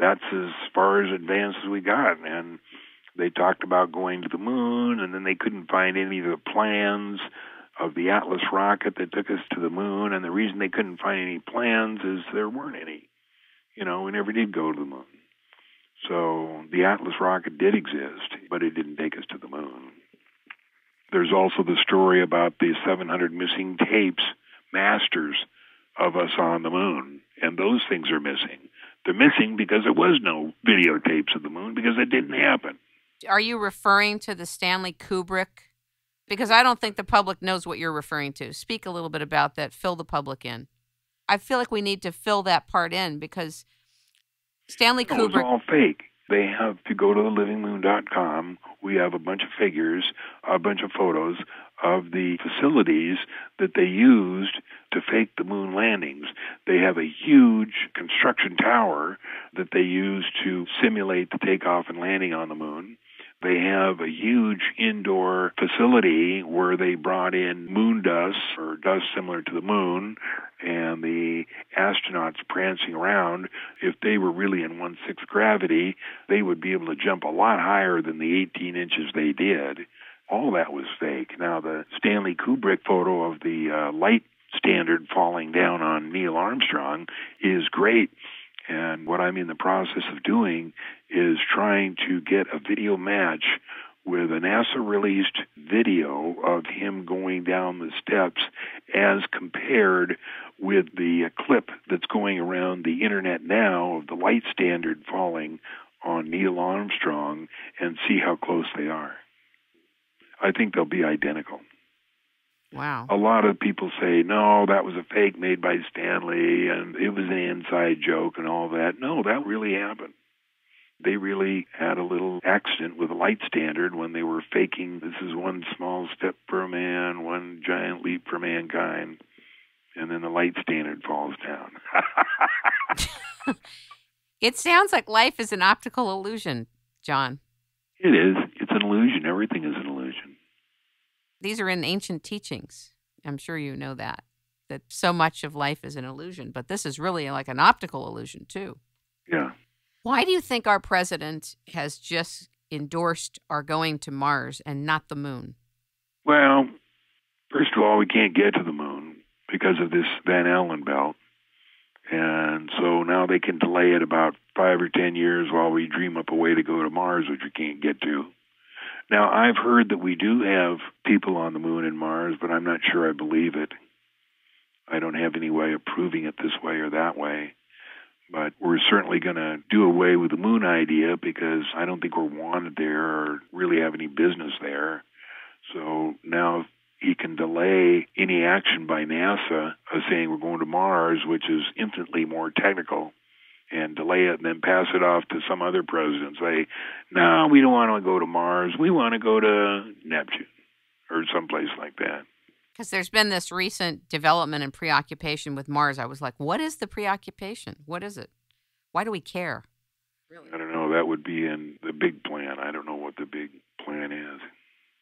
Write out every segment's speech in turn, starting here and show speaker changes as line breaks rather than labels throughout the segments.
that's as far as advanced as we got. And they talked about going to the moon, and then they couldn't find any of the plans of the Atlas rocket that took us to the moon. And the reason they couldn't find any plans is there weren't any. We never did go to the moon. So the Atlas rocket did exist, but it didn't take us to the moon. There's also the story about the 700 missing tapes, masters of us on the moon, and those things are missing. They're missing because there was no videotapes of the moon, because it didn't happen.
Are you referring to the Stanley Kubrick? Because I don't think the public knows what you're referring to. Speak a little bit about that. Fill the public in. I feel like we need to fill that part in, because Stanley Kubrick...
It's all fake. They have, if you go to thelivingmoon.com, we have a bunch of figures, a bunch of photos of the facilities that they used to fake the moon landings. They have a huge construction tower that they used to simulate the takeoff and landing on the moon. They have a huge indoor facility where they brought in moon dust, or dust similar to the moon, and the astronauts prancing around. If they were really in 1/6 gravity, they would be able to jump a lot higher than the 18 inches they did. All that was fake. Now, the Stanley Kubrick photo of the light standard falling down on Neil Armstrong is great. And what I'm in the process of doing is trying to get a video match with a NASA-released video of him going down the steps as compared with the clip that's going around the internet now of the light standard falling on Neil Armstrong, and see how close they are. I think they'll be identical.
Wow.
A lot of people say, no, that was a fake made by Stanley, and it was an inside joke and all that. No, that really happened. They really had a little accident with a light standard when they were faking, this is one small step for a man, one giant leap for mankind, and then the light standard falls down.
It sounds like life is an optical illusion, John.
It is. It's an illusion. Everything is an illusion.
These are in ancient teachings. I'm sure you know that so much of life is an illusion, but this is really like an optical illusion too.
Yeah.
Why do you think our president has just endorsed our going to Mars and not the moon?
Well, first of all, we can't get to the moon because of this Van Allen belt. And so now they can delay it about 5 or 10 years while we dream up a way to go to Mars, which we can't get to. Now, I've heard that we do have people on the moon and Mars, but I'm not sure I believe it. I don't have any way of proving it this way or that way. But we're certainly going to do away with the moon idea, because I don't think we're wanted there or really have any business there. So now he can delay any action by NASA of saying we're going to Mars, which is infinitely more technical, and delay it and then pass it off to some other president. Say, no, we don't want to go to Mars. We want to go to Neptune or someplace like that.
Because there's been this recent development and preoccupation with Mars. I was like, what is the preoccupation? What is it? Why do we care? Really?
I don't know. That would be in the big plan. I don't know what the big plan is.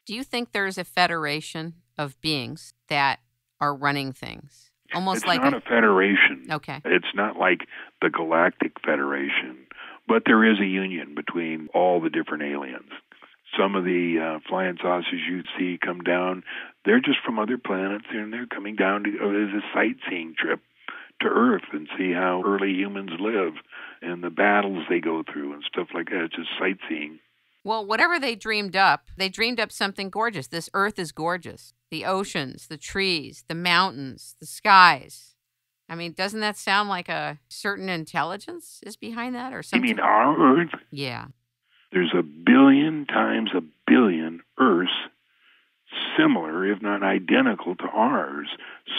Do you think there's a federation of beings that are running things? Almost
it's
like
not a federation.
Okay.
It's not like the Galactic Federation, but there is a union between all the different aliens. Some of the flying saucers you see come down, they're just from other planets, and they're coming down to as a sightseeing trip to Earth and see how early humans live and the battles they go through and stuff like that. It's just sightseeing.
Well, whatever they dreamed up something gorgeous. This Earth is gorgeous. The oceans, the trees, the mountains, the skies. I mean, doesn't that sound like a certain intelligence is behind that or something?
You mean our Earth?
Yeah.
There's 1 billion times 1 billion Earths similar, if not identical, to ours.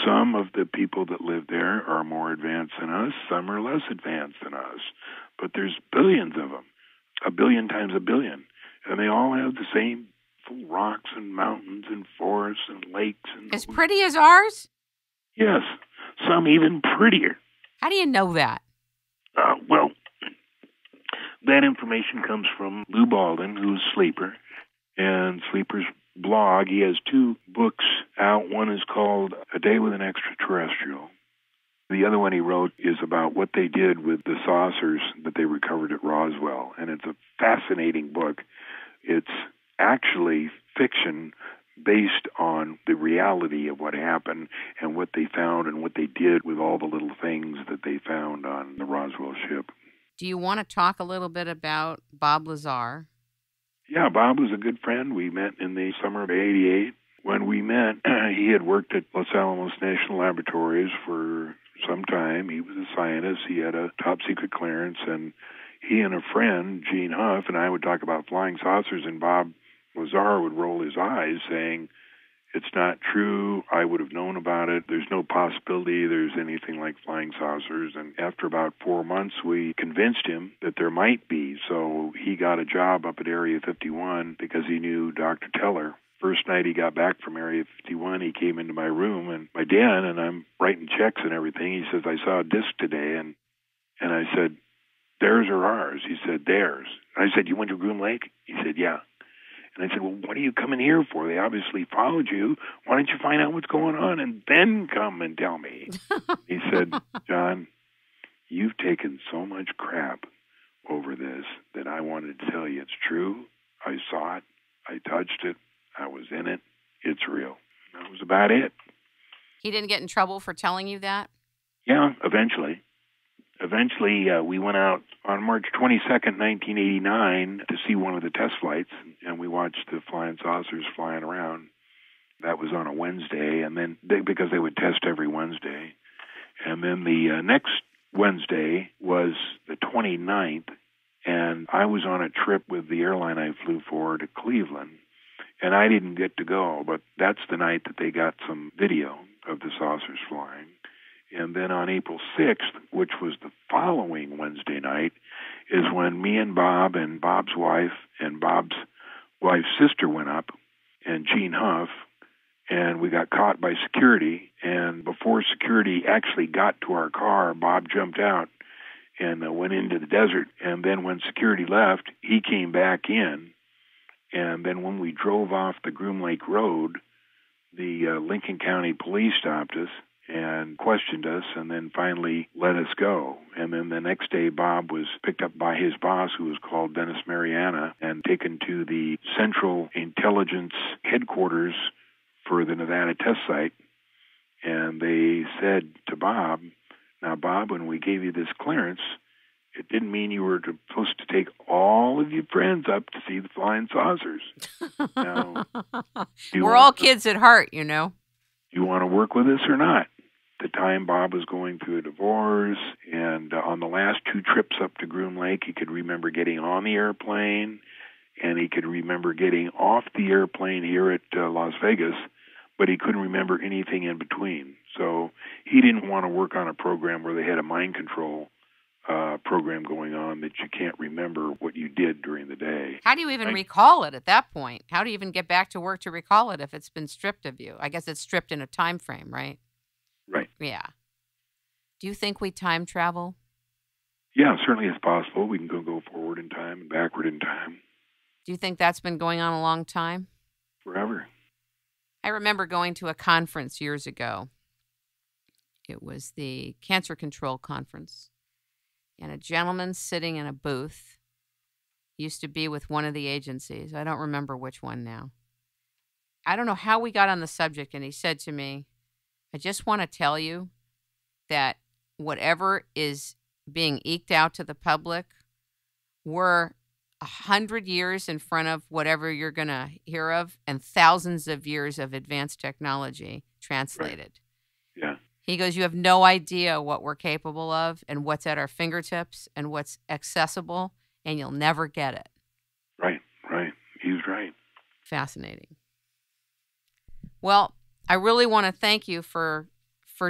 Some of the people that live there are more advanced than us. Some are less advanced than us. But there's billions of them. 1 billion times 1 billion. And they all have the same rocks and mountains and forests and lakes. And
as pretty as ours?
Yes. Some even prettier.
How do you know that?
Well, that information comes from Lou Baldwin, who's Sleeper. And Sleeper's blog, he has 2 books out. One is called A Day with an Extraterrestrial. The other one he wrote is about what they did with the saucers that they recovered at Roswell, and it's a fascinating book. It's actually fiction based on the reality of what happened and what they found and what they did with all the little things that they found on the Roswell ship.
Do you want to talk a little bit about Bob Lazar?
Yeah, Bob was a good friend. We met in the summer of '88. When we met, he had worked at Los Alamos National Laboratories for some time. He was a scientist. He had a top-secret clearance, and he and a friend, Gene Huff, and I would talk about flying saucers, and Bob Lazar would roll his eyes, saying, "It's not true. I would have known about it. There's no possibility there's anything like flying saucers." And after about 4 months, we convinced him that there might be. So he got a job up at Area 51 because he knew Dr. Teller. First night he got back from Area 51, he came into my room and my den, and I'm writing checks and everything. He says, "I saw a disc today." And I said, "Theirs or ours?" He said, "Theirs." And I said, "You went to Groom Lake?" He said, "Yeah." And I said, "Well, what are you coming here for? They obviously followed you. Why don't you find out what's going on and then come and tell me?" He said, "John, you've taken so much crap over this that I wanted to tell you it's true. I saw it. I touched it. I was in it. It's real." That was about it.
He didn't get in trouble for telling you that?
Yeah, eventually. We went out on March 22nd, 1989 to see one of the test flights, and we watched the flying saucers flying around. That was on a Wednesday, and then because they would test every Wednesday. And then the next Wednesday was the 29th, and I was on a trip with the airline I flew for to Cleveland, and I didn't get to go, but that's the night that they got some video of the saucers flying. And then on April 6th, which was the following Wednesday night, is when me and Bob and Bob's wife and Bob's wife's sister went up, and Gene Huff, and we got caught by security. And before security actually got to our car, Bob jumped out and went into the desert. And then when security left, he came back in. And then when we drove off the Groom Lake Road, the Lincoln County Police stopped us and questioned us, and then finally let us go. And then the next day, Bob was picked up by his boss, who was called Dennis Mariana, and taken to the Central Intelligence Headquarters for the Nevada test site. And they said to Bob, "Now, Bob, when we gave you this clearance, it didn't mean you were supposed to take all of your friends up to see the flying saucers." Now,
we're all kids at heart, you know.
You want to work with us or not? The time Bob was going through a divorce, and on the last 2 trips up to Groom Lake, he could remember getting on the airplane, and he could remember getting off the airplane here at Las Vegas, but he couldn't remember anything in between. So he didn't want to work on a program where they had a mind control program going on that you can't remember what you did during the day.
How do you even recall it at that point? How do you even get back to work to recall it if it's been stripped of you? I guess it's stripped in a time frame, right?
Right.
Yeah. Do you think we time travel?
Yeah, certainly it's possible. We can go forward in time and backward in time.
Do you think that's been going on a long time?
Forever.
I remember going to a conference years ago. It was the Cancer Control Conference. And a gentleman sitting in a booth used to be with one of the agencies. I don't remember which one now. I don't know how we got on the subject, and he said to me, "I just want to tell you that whatever is being eked out to the public, we're 100 years in front of whatever you're going to hear of, and thousands of years of advanced technology translated."
Right. Yeah.
He goes, "You have no idea what we're capable of and what's at our fingertips and what's accessible, and you'll never get it."
Right. He's right.
Fascinating. Well, I really want to thank you for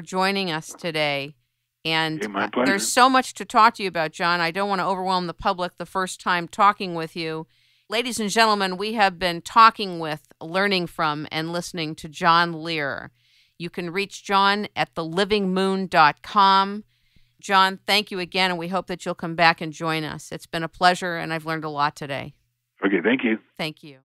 joining us today. And
my pleasure.
There's so much to talk to you about, John. I don't want to overwhelm the public the first time talking with you. Ladies and gentlemen, we have been talking with, learning from, and listening to John Lear. You can reach John at thelivingmoon.com. John, thank you again, and we hope that you'll come back and join us. It's been a pleasure, and I've learned a lot today.
Okay, thank you.
Thank you.